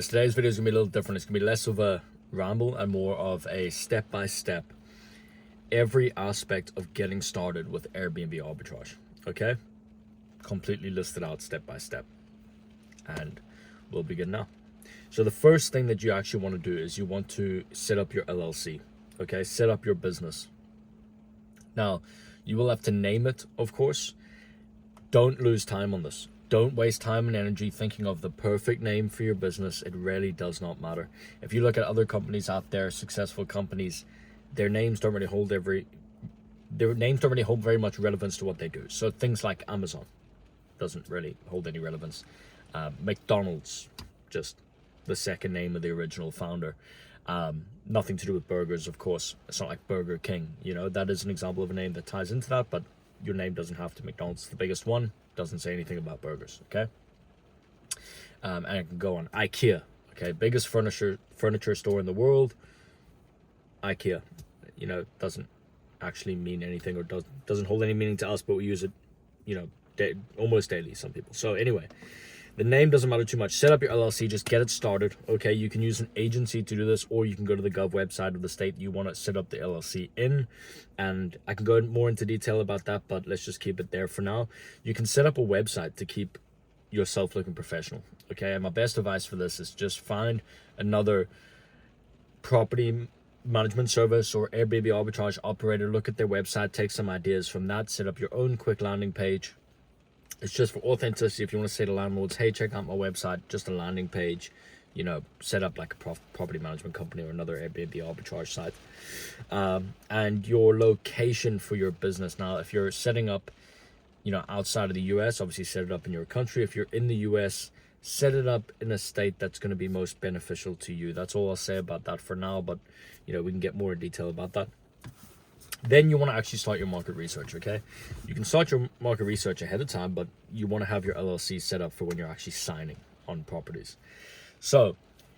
guys, today's video is going to be a little different. It's going to be less of a ramble and more of a step-by-step, every aspect of getting started with Airbnb arbitrage, okay? Completely listed out step by step. And we'll begin now. So the first thing that you actually want to do is you want to set up your LLC, okay? Set up your business. Now, you will have to name it, of course. Don't lose time on this. Don't waste time and energy thinking of the perfect name for your business. It really does not matter. If you look at other companies out there, successful companies, their names don't really hold very much relevance to what they do. So things like Amazon doesn't really hold any relevance. McDonald's, just the second name of the original founder. Nothing to do with burgers, of course. It's not like Burger King. You know, that is an example of a name that ties into that, but your name doesn't have to. McDonald's, the biggest one, doesn't say anything about burgers, okay? And I can go on. IKEA, okay? Biggest furniture store in the world. IKEA, you know, doesn't actually mean anything, or doesn't hold any meaning to us, but we use it, you know, almost daily, some people. So anyway, the name doesn't matter too much. Set up your LLC, just get it started, okay? You can use an agency to do this, or you can go to the Gov website of the state you want to set up the LLC in, and I can go more into detail about that, but let's just keep it there for now. You can set up a website to keep yourself looking professional, okay? And my best advice for this is just find another property management service or Airbnb arbitrage operator, look at their website, take some ideas from that, set up your own quick landing page. It's just for authenticity. If you want to say to landlords, hey, check out my website, just a landing page, you know, set up like a property management company or another Airbnb arbitrage site. And your location for your business. Now, if you're setting up, you know, outside of the US, obviously set it up in your country. If you're in the US, set it up in a state that's going to be most beneficial to you. That's all I'll say about that for now, but, you know, we can get more in detail about that. Then you want to actually start your market research, okay? You can start your market research ahead of time, but you want to have your LLC set up for when you're actually signing on properties. So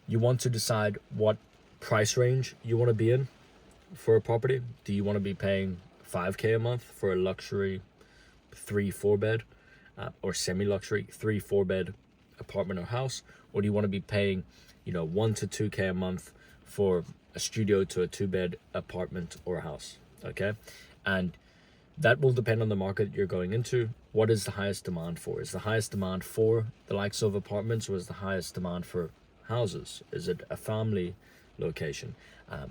you want to decide what price range you want to be in for a property. Do you want to be paying $5K a month for a luxury 3-4 bed or semi-luxury 3-4 bed apartment or house? Or do you want to be paying, you know, $1 to $2K a month for a studio to a 2-bed apartment or house? Okay, and that will depend on the market you're going into. What is the highest demand for? Is the highest demand for the likes of apartments, or is the highest demand for houses? Is it a family location?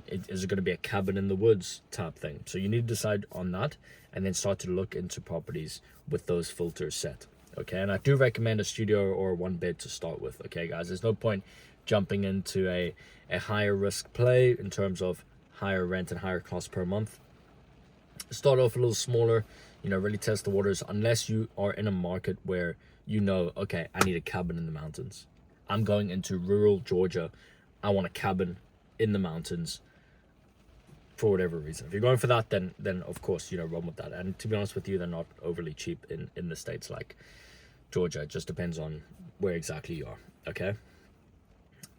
Is it going to be a cabin in the woods type thing? So you need to decide on that, and then start to look into properties with those filters set. Okay, and I do recommend a studio or 1-bed to start with. Okay, guys, there's no point jumping into a higher risk play in terms of higher rent and higher cost per month. Start off a little smaller, you know, really test the waters, unless you are in a market where you know, okay, I need a cabin in the mountains. I'm going into rural Georgia. I want a cabin in the mountains for whatever reason. If you're going for that, then of course, you know, run with that. And to be honest with you, they're not overly cheap in the states like Georgia. It just depends on where exactly you are, okay?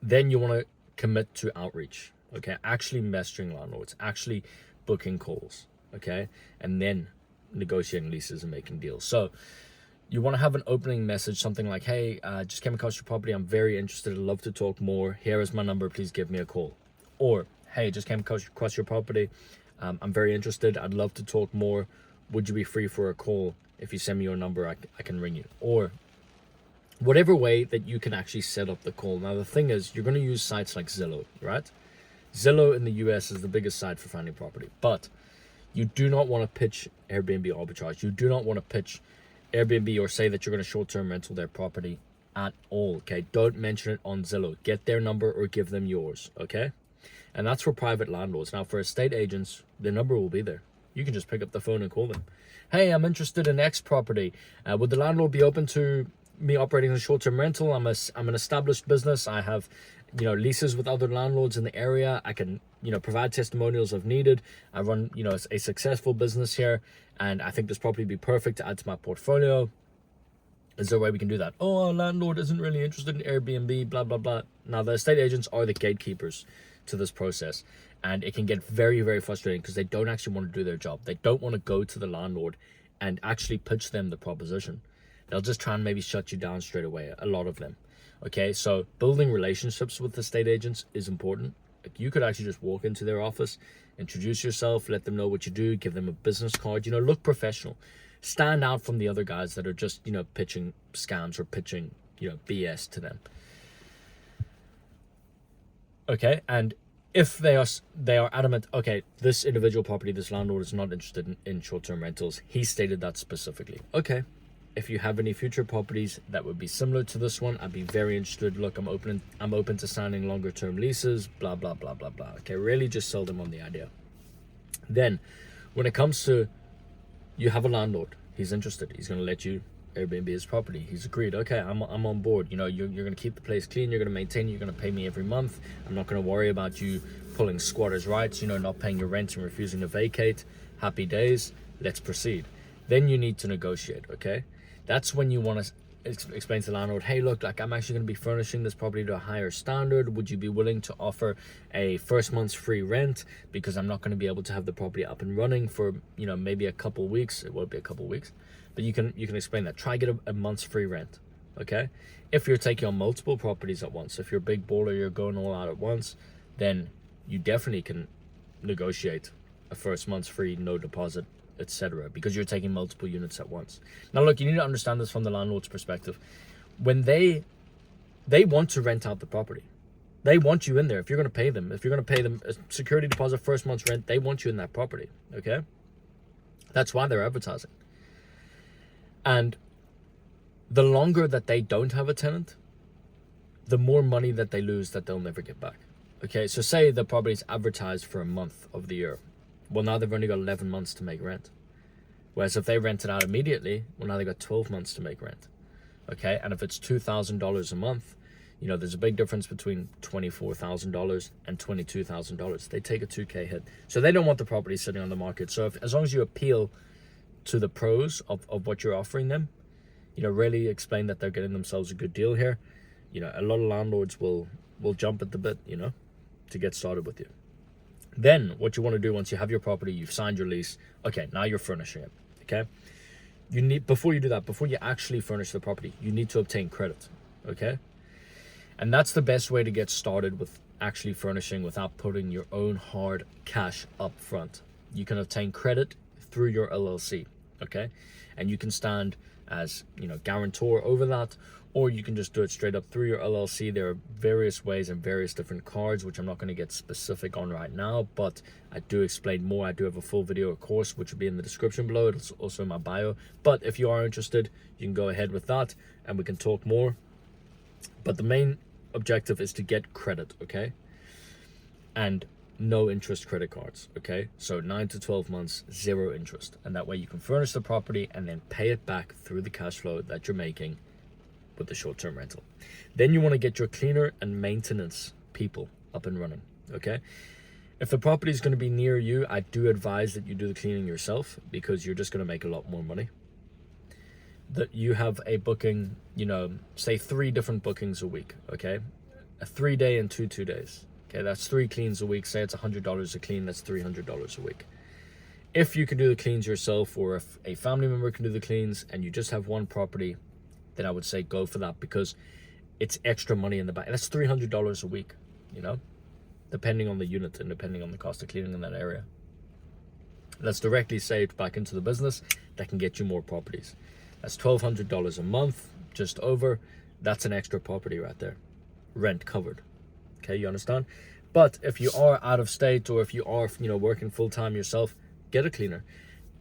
Then you want to commit to outreach, okay? Actually messaging landlords, actually booking calls. Okay, and then negotiating leases and making deals. So you want to have an opening message, something like, hey, just came across your property, I'm very interested, I'd love to talk more, here is my number, please give me a call. Or, hey, just came across your property, I'm very interested, I'd love to talk more, would you be free for a call? If you send me your number, I can ring you. Or whatever way that you can actually set up the call. Now the thing is, you're going to use sites like Zillow, right? Zillow in the US is the biggest site for finding property, but you do not want to pitch Airbnb arbitrage. You do not want to pitch Airbnb or say that you're going to short-term rental their property at all, okay? Don't mention it on Zillow. Get their number or give them yours, okay? And that's for private landlords. Now, for estate agents, their number will be there. You can just pick up the phone and call them. Hey, I'm interested in X property. Would the landlord be open to me operating a short-term rental? I'm an established business. I have, you know, leases with other landlords in the area. I can, you know, provide testimonials if needed. I run, you know, a successful business here, and I think this property would be perfect to add to my portfolio. Is there a way we can do that? Oh, our landlord isn't really interested in Airbnb, blah, blah, blah. Now, the estate agents are the gatekeepers to this process, and it can get very, very frustrating because they don't actually want to do their job. They don't want to go to the landlord and actually pitch them the proposition. They'll just try and maybe shut you down straight away, a lot of them. Okay, so building relationships with estate agents is important. Like, you could actually just walk into their office, introduce yourself, let them know what you do, give them a business card, look professional. Stand out from the other guys that are just, pitching scams or pitching, BS to them. Okay, and if they are adamant, okay, this individual property, this landlord is not interested in short-term rentals. He stated that specifically. Okay, if you have any future properties that would be similar to this one, I'd be very interested. Look, I'm open to signing longer term leases, blah, blah, blah, blah, blah. Okay, really just sell them on the idea. Then when it comes to, you have a landlord, he's interested. He's going to let you Airbnb his property. He's agreed. Okay, I'm on board. You're going to keep the place clean. You're going to maintain it. You're going to pay me every month. I'm not going to worry about you pulling squatters' rights, not paying your rent and refusing to vacate. Happy days. Let's proceed. Then you need to negotiate, okay? That's when you want to explain to the landlord, hey, look, like, I'm actually going to be furnishing this property to a higher standard. Would you be willing to offer a first month's free rent, because I'm not going to be able to have the property up and running for, maybe a couple weeks. It won't be a couple weeks, but you can explain that. Try get a month's free rent, okay? If you're taking on multiple properties at once, if you're a big baller, you're going all out at once, then you definitely can negotiate a first month's free, no deposit, etc., because you're taking multiple units at once. Now look, you need to understand this from the landlord's perspective. When they want to rent out the property, they want you in there. If you're going to pay them a security deposit, first month's rent, they want you in that property, okay? That's why they're advertising. And the longer that they don't have a tenant, the more money that they lose that they'll never get back. Okay, so say the property's advertised for a month of the year. Well, now they've only got 11 months to make rent. Whereas if they rent it out immediately, well, now they've got 12 months to make rent. Okay, and if it's $2,000 a month, there's a big difference between $24,000 and $22,000. They take a $2,000 hit. So they don't want the property sitting on the market. So as long as you appeal to the pros of what you're offering them, really explain that they're getting themselves a good deal here, a lot of landlords will jump at the bit, to get started with you. Then what you want to do once you have your property, you've signed your lease, okay, now you're furnishing it, okay? Before you actually furnish the property, you need to obtain credit, okay? And that's the best way to get started with actually furnishing without putting your own hard cash up front. You can obtain credit through your LLC, okay? And you can stand as, guarantor over that, or you can just do it straight up through your LLC. There are various ways and various different cards, which I'm not going to get specific on right now, but I do explain more. I do have a full video course, which will be in the description below. It's also in my bio. But if you are interested, you can go ahead with that and we can talk more. But the main objective is to get credit, okay? And no interest credit cards, okay? So 9 to 12 months, 0 interest. And that way you can furnish the property and then pay it back through the cash flow that you're making with the short-term rental. Then you want to get your cleaner and maintenance people up and running, okay? If the property is going to be near you, I do advise that you do the cleaning yourself, because you're just going to make a lot more money. That you have a booking, say 3 different bookings a week, okay? A 3-day and 2 days. Okay, that's 3 cleans a week. Say it's $100 a clean, that's $300 a week. If you can do the cleans yourself, or if a family member can do the cleans and you just have one property, then I would say go for that, because it's extra money in the back. That's $300 a week, depending on the unit and depending on the cost of cleaning in that area. That's directly saved back into the business that can get you more properties. That's $1,200 a month, just over. That's an extra property right there. Rent covered. Okay, you understand? But if you are out of state, or if you are, working full-time yourself, get a cleaner.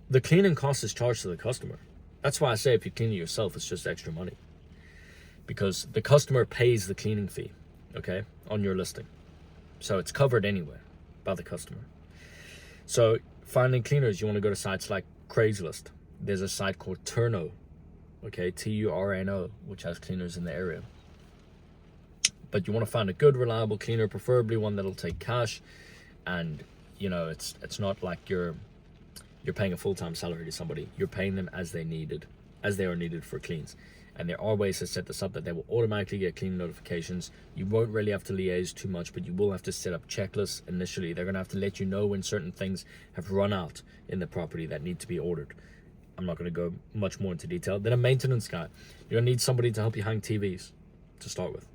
The cleaning cost is charged to the customer. That's why I say if you clean it yourself, it's just extra money. Because the customer pays the cleaning fee, okay, on your listing. So it's covered anyway by the customer. So finding cleaners, you want to go to sites like Craigslist. There's a site called Turno, okay, Turno, which has cleaners in the area. But you want to find a good, reliable cleaner, preferably one that'll take cash. And, it's not like you're paying a full-time salary to somebody. You're paying them as they are needed for cleans. And there are ways to set this up that they will automatically get clean notifications. You won't really have to liaise too much, but you will have to set up checklists initially. They're going to have to let you know when certain things have run out in the property that need to be ordered. I'm not going to go much more into detail. Then a maintenance guy. You're going to need somebody to help you hang TVs to start with.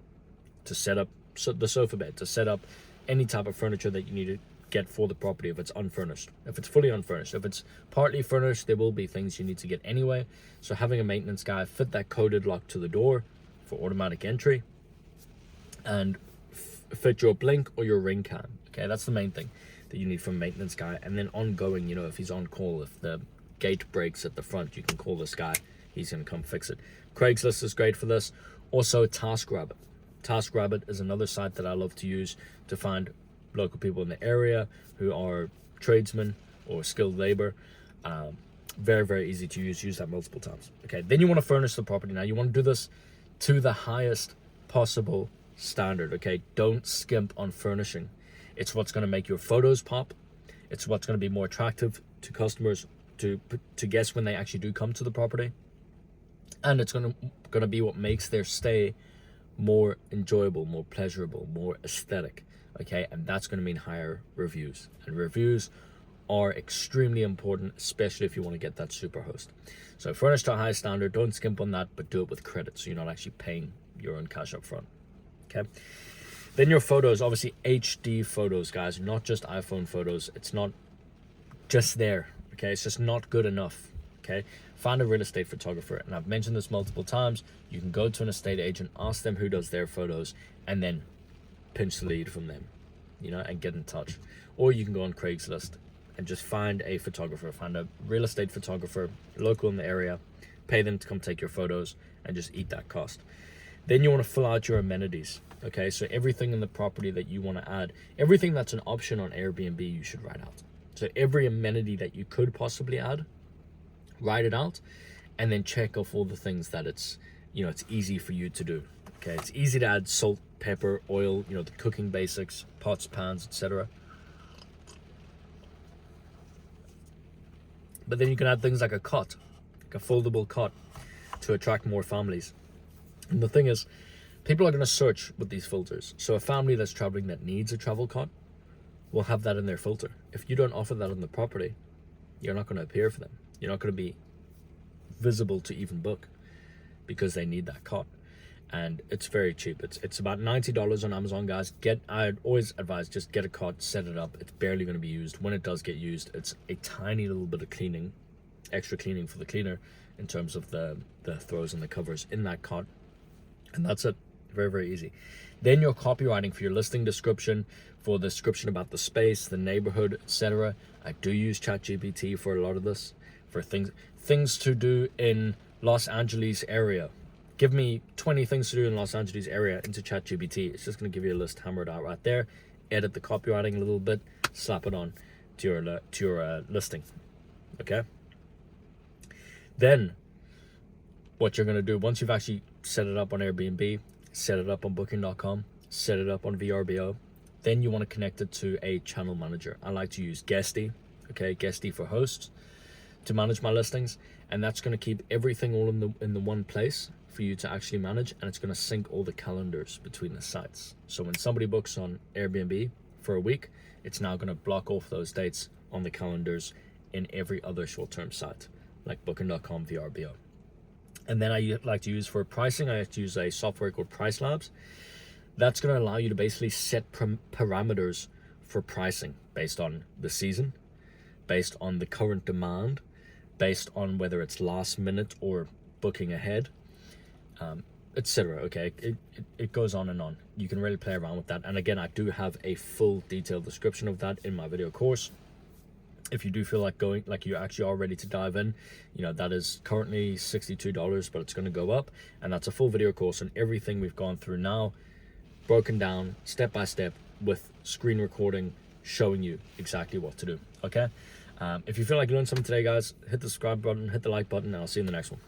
to set up the sofa bed, to set up any type of furniture that you need to get for the property if it's unfurnished. If it's fully unfurnished, if it's partly furnished, there will be things you need to get anyway. So having a maintenance guy fit that coded lock to the door for automatic entry, and fit your blink or your ring cam. Okay, that's the main thing that you need from a maintenance guy. And then ongoing, if he's on call, if the gate breaks at the front, you can call this guy, he's going to come fix it. Craigslist is great for this. Also TaskRabbit. TaskRabbit is another site that I love to use to find local people in the area who are tradesmen or skilled labor. Very, very easy to use that multiple times. Okay, then you want to furnish the property. Now you want to do this to the highest possible standard. Okay, don't skimp on furnishing. It's what's going to make your photos pop. It's what's going to be more attractive to customers to guess when they actually do come to the property, and it's going to be what makes their stay more enjoyable, more pleasurable, more aesthetic. Okay, and that's going to mean higher reviews, and reviews are extremely important, especially if you want to get that super host. So furnish to a high standard, don't skimp on that, but do it with credit, so you're not actually paying your own cash up front. Okay, then your photos, obviously HD photos, guys, not just iPhone photos. It's not just there. Okay, it's just not good enough. Okay, find a real estate photographer, and I've mentioned this multiple times. You can go to an estate agent, ask them who does their photos, and then pinch the lead from them, and get in touch. Or you can go on Craigslist and just find a photographer, find a real estate photographer local in the area, pay them to come take your photos, and just eat that cost. Then you want to fill out your amenities. Okay, so everything in the property that you want to add, everything that's an option on Airbnb, you should write out. So every amenity that you could possibly add, write it out, and then check off all the things that it's easy for you to do. Okay, it's easy to add salt, pepper, oil, the cooking basics, pots, pans, etc. But then you can add things like a cot, like a foldable cot, to attract more families. And the thing is, people are going to search with these filters. So a family that's traveling that needs a travel cot will have that in their filter. If you don't offer that on the property, you're not going to appear for them. You're not going to be visible to even book, because they need that cot. And it's very cheap. It's about $90 on Amazon, guys. I'd always advise, just get a cot, set it up. It's barely going to be used. When it does get used, it's a tiny little bit of cleaning, extra cleaning for the cleaner in terms of the throws and the covers in that cot. And that's it. Very, very easy. Then your copywriting for your listing description, for the description about the space, the neighborhood, etc. I do use ChatGPT for a lot of this, for things to do in Los Angeles area. Give me 20 things to do in Los Angeles area into ChatGPT. It's just going to give you a list hammered out right there. Edit the copywriting a little bit, slap it on to your listing. Okay. Then what you're going to do, once you've actually set it up on Airbnb, set it up on Booking.com, set it up on VRBO, then you want to connect it to a channel manager. I like to use Guesty, okay, Guesty for hosts, to manage my listings, and that's going to keep everything all in the one place for you to actually manage, and it's going to sync all the calendars between the sites. So when somebody books on Airbnb for a week, it's now going to block off those dates on the calendars in every other short-term site, like Booking.com, VRBO. And then I like to use for pricing, I like to use a software called Price Labs. That's going to allow you to basically set parameters for pricing based on the season, based on the current demand, based on whether it's last minute or booking ahead, etc. Okay, it goes on and on. You can really play around with that. And again, I do have a full detailed description of that in my video course. If you do feel like you actually are ready to dive in, that is currently $62, but it's going to go up. And that's a full video course on everything we've gone through now, broken down step by step with screen recording, showing you exactly what to do. Okay. If you feel like you learned something today, guys, hit the subscribe button, hit the like button, and I'll see you in the next one.